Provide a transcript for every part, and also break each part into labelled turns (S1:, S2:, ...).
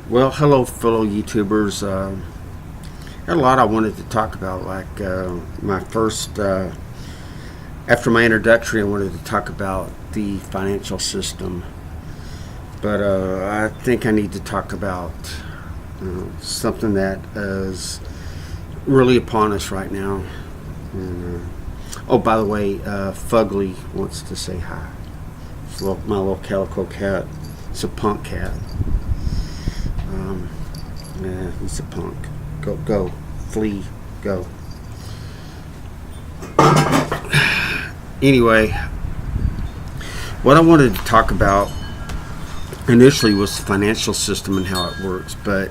S1: Well, hello, fellow YouTubers. Got a lot I wanted to talk about. Like my first, after my introductory, I wanted to talk about the financial system. But I think I need to talk about something that is really upon us right now. And, oh, by the way, Fugly wants to say hi. My little calico cat. It's a punk cat. Um, yeah, he's a punk. Go, flee, go. Anyway, what I wanted to talk about initially was the financial system and how it works. But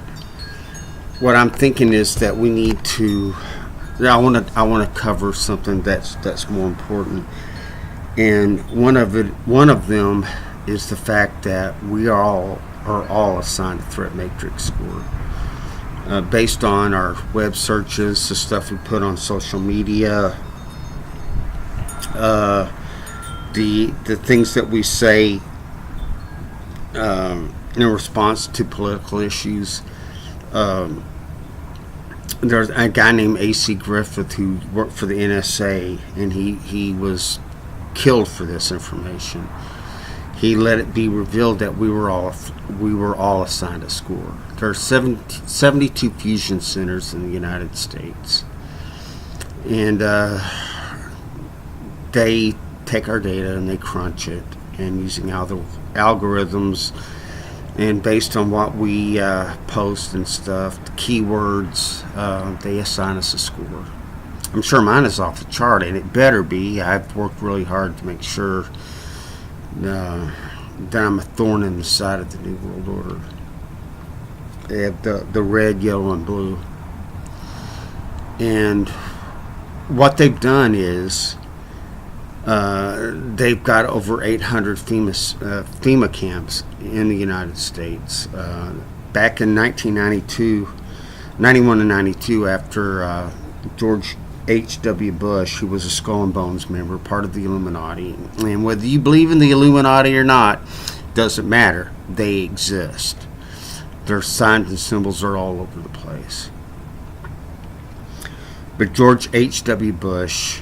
S1: what I'm thinking is that we need to. I want to cover something that's more important, and one of them is the fact that we are all assigned a threat matrix score based on our web searches, the stuff we put on social media, uh, the things that we say in response to political issues. Um, there's a guy named A.C. Griffith who worked for the NSA, and he was killed for this information. He let it be revealed that we were all assigned a score. There are 72 fusion centers in the United States, and they take our data and they crunch it, and using algorithms and based on what we post and stuff, the keywords, they assign us a score. I'm sure mine is off the chart, and it better be. I've worked really hard to make sure that I'm a thorn in the side of the New World Order. They have the red, yellow, and blue. And what they've done is they've got over 800 FEMA camps in the United States. Back in 1992, 91 and 92, after George H.W. Bush, who was a Skull and Bones member, part of the Illuminati. And whether you believe in the Illuminati or not, doesn't matter. They exist. Their signs and symbols are all over the place. But George H.W. Bush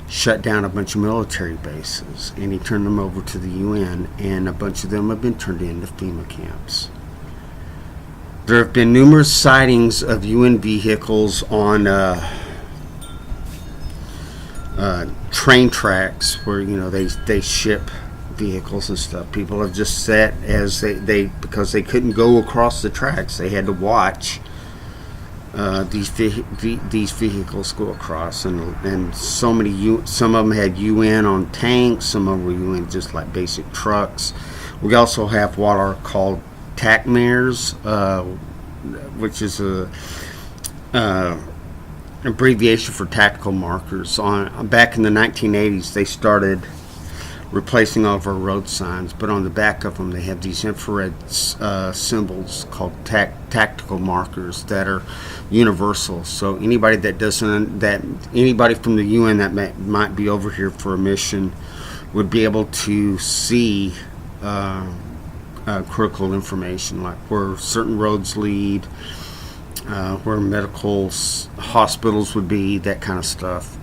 S1: shut down a bunch of military bases, and he turned them over to the UN, and a bunch of them have been turned into FEMA camps. There have been numerous sightings of UN vehicles on train tracks where they ship vehicles and stuff. People have just sat as they because they couldn't go across the tracks. They had to watch these vehicles go across, and some of them had UN on tanks, some of them were UN just like basic trucks. We also have what are called TACMARs, which is a abbreviation for tactical markers. Back in the 1980s, they started replacing all of our road signs, but on the back of them they have these infrared symbols called tactical markers that are universal. So anybody anybody from the UN that might be over here for a mission would be able to see critical information, like where certain roads lead, where medical hospitals would be, that kind of stuff.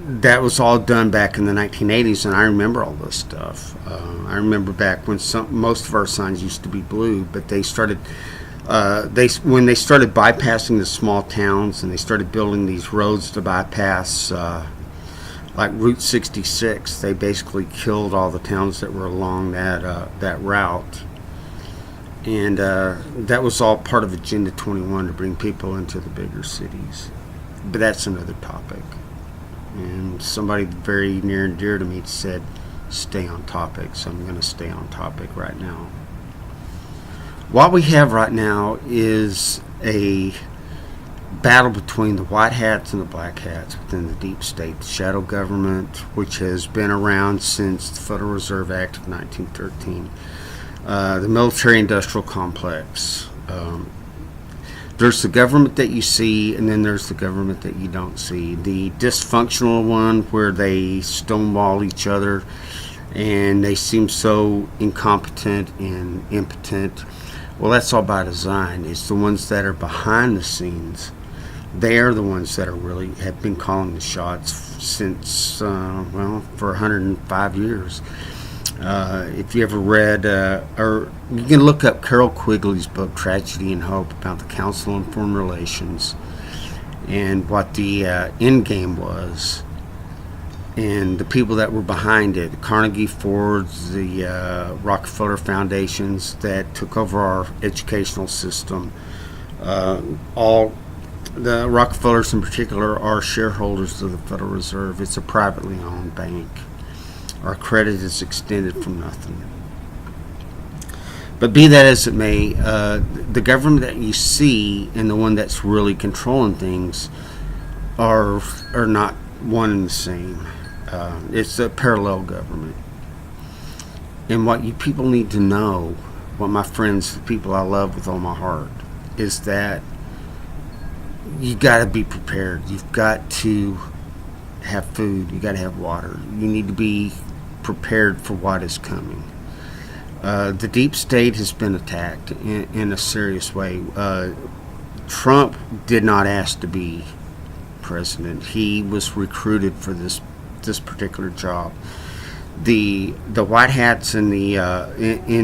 S1: That was all done back in the 1980s, and I remember all this stuff. I remember back when most of our signs used to be blue, but they started when they started bypassing the small towns, and they started building these roads to bypass like Route 66. They basically killed all the towns that were along that route, and that was all part of Agenda 21 to bring people into the bigger cities. But that's another topic. And somebody very near and dear to me said, stay on topic, so I'm going to stay on topic right now. What we have right now is a battle between the white hats and the black hats within the deep state, the shadow government, which has been around since the Federal Reserve Act of 1913, the military-industrial complex. There's the government that you see, and then there's the government that you don't see. The dysfunctional one, where they stonewall each other and they seem so incompetent and impotent. Well, that's all by design. It's the ones that are behind the scenes. They are the ones that are really have been calling the shots since for 105 years. If you ever read, or you can look up Carol Quigley's book Tragedy and Hope about the Council on Foreign Relations and what the end game was, and the people that were behind it, the Carnegie Fords, the Rockefeller Foundations that took over our educational system. All the Rockefellers in particular are shareholders of the Federal Reserve. It's a privately owned bank. Our credit is extended from nothing. But be that as it may, the government that you see and the one that's really controlling things are not one and the same. It's a parallel government. And what you people need to know, what my friends, the people I love with all my heart, is that you got to be prepared. You've got to have food. You got to have water. You need to be prepared for what is coming. The deep state has been attacked in a serious way. Trump did not ask to be president. He was recruited for this particular job. The white hats in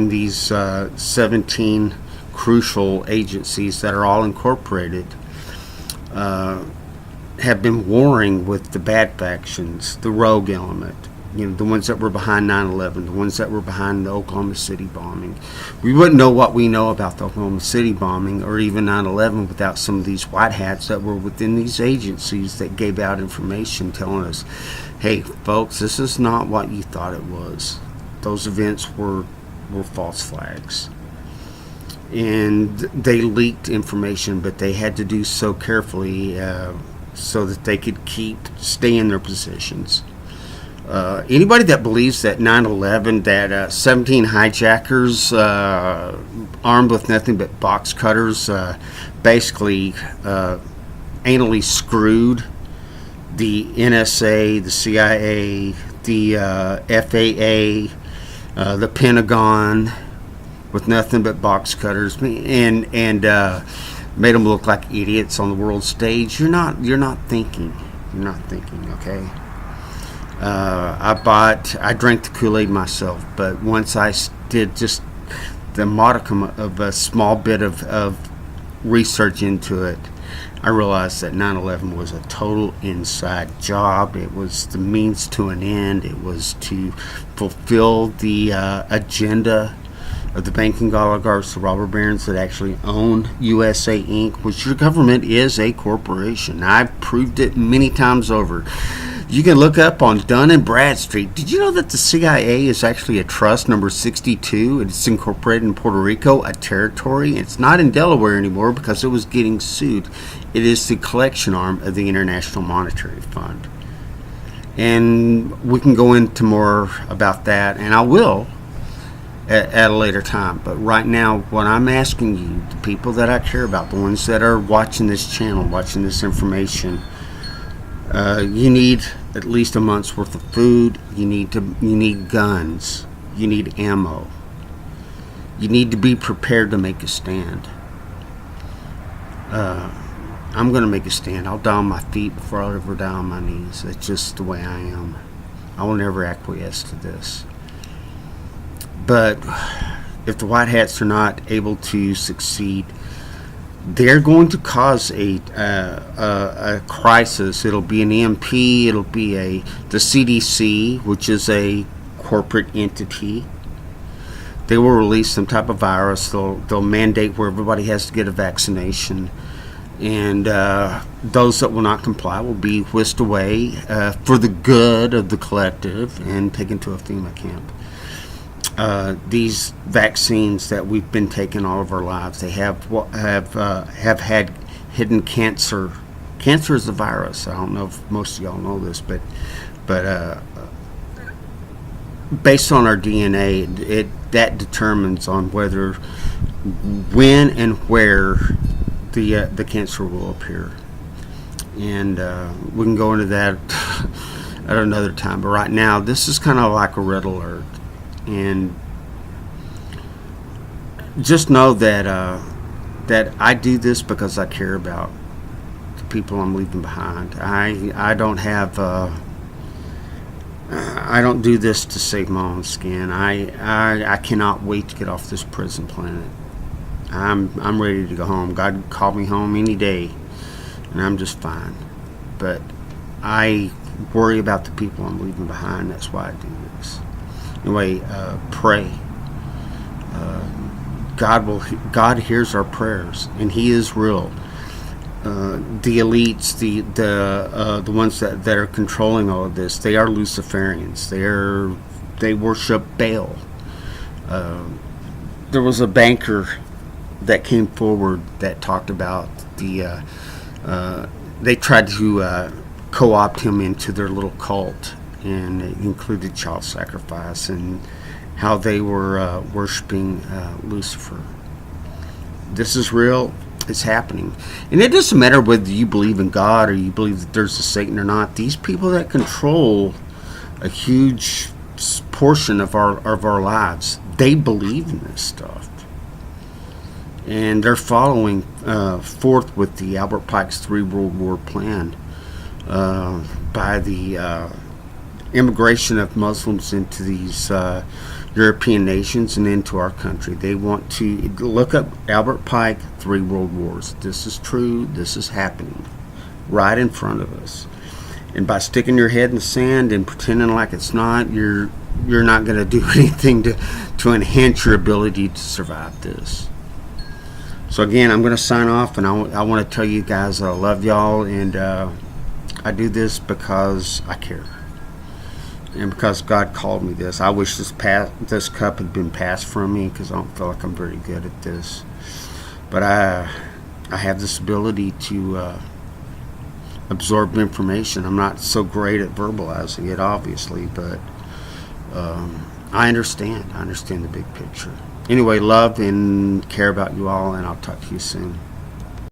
S1: these 17 crucial agencies that are all incorporated have been warring with the bad factions, the rogue element, the ones that were behind 9/11, the ones that were behind the Oklahoma City bombing. We wouldn't know what we know about the Oklahoma City bombing or even 9/11 without some of these white hats that were within these agencies that gave out information telling us, hey folks, this is not what you thought it was. Those events were false flags. And they leaked information, but they had to do so carefully so that they could stay in their positions. Anybody that believes that 9/11, that 17 hijackers armed with nothing but box cutters basically anally screwed the NSA, the CIA, the FAA, the Pentagon, with nothing but box cutters, and made them look like idiots on the world stage. You're not thinking. You're not thinking. Okay. I drank the Kool-Aid myself, but once I did just the modicum of a small bit of research into it, I realized that 9/11 was a total inside job. It was the means to an end. It was to fulfill the agenda of the banking oligarchs, the robber barons that actually own USA Inc., which your government is a corporation. I've proved it many times over. You can look up on Dun and Bradstreet. Did you know that the CIA is actually a trust number 62? It's incorporated in Puerto Rico, a territory. It's not in Delaware anymore because it was getting sued. It is the collection arm of the International Monetary Fund. And we can go into more about that, and I will at a later time. But right now, what I'm asking you, the people that I care about, the ones that are watching this channel, watching this information, you need at least a month's worth of food. You need guns. You need ammo. You need to be prepared to make a stand. I'm going to make a stand. I'll die on my feet before I'll ever die on my knees. That's just the way I am. I will never acquiesce to this. But if the white hats are not able to succeed, they're going to cause a crisis. It'll be an EMP. It'll be the CDC, which is a corporate entity. They will release some type of virus. They'll mandate where everybody has to get a vaccination, and those that will not comply will be whisked away for the good of the collective and taken to a FEMA camp. These vaccines that we've been taking all of our lives, they have had hidden cancer. Cancer is a virus. I don't know if most of y'all know this, but based on our DNA, that determines on whether, when, and where the cancer will appear. And we can go into that at another time. But right now, this is kind of like a red alert, and just know that that I do this because I care about the people I'm leaving behind. I don't have I don't do this to save my own skin. I cannot wait to get off this prison planet. I'm ready to go home. God called me home any day, and I'm just fine. But I worry about the people I'm leaving behind. That's why I do this. Anyway, pray. God hears our prayers, and He is real. The elites, the ones that are controlling all of this, they are Luciferians. They worship Baal. There was a banker that came forward that talked about they tried to co-opt him into their little cult, and it included child sacrifice and how they were worshiping Lucifer. This is real. It's happening. And it doesn't matter whether you believe in God or you believe that there's a Satan or not. These people that control a huge portion of our lives, they believe in this stuff. And they're following forth with the Albert Pike's 3 World War plan by the immigration of Muslims into these European nations and into our country. They want to look up Albert Pike, 3 World Wars. This is true. This is happening right in front of us. And by sticking your head in the sand and pretending like it's not, you're not going to do anything to enhance your ability to survive this. So again, I'm going to sign off, and I want to tell you guys that I love y'all, and I do this because I care. And because God called me this. I wish this cup had been passed from me, because I don't feel like I'm very good at this. But I have this ability to absorb information. I'm not so great at verbalizing it, obviously, but I understand. I understand the big picture. Anyway, love and care about you all, and I'll talk to you soon.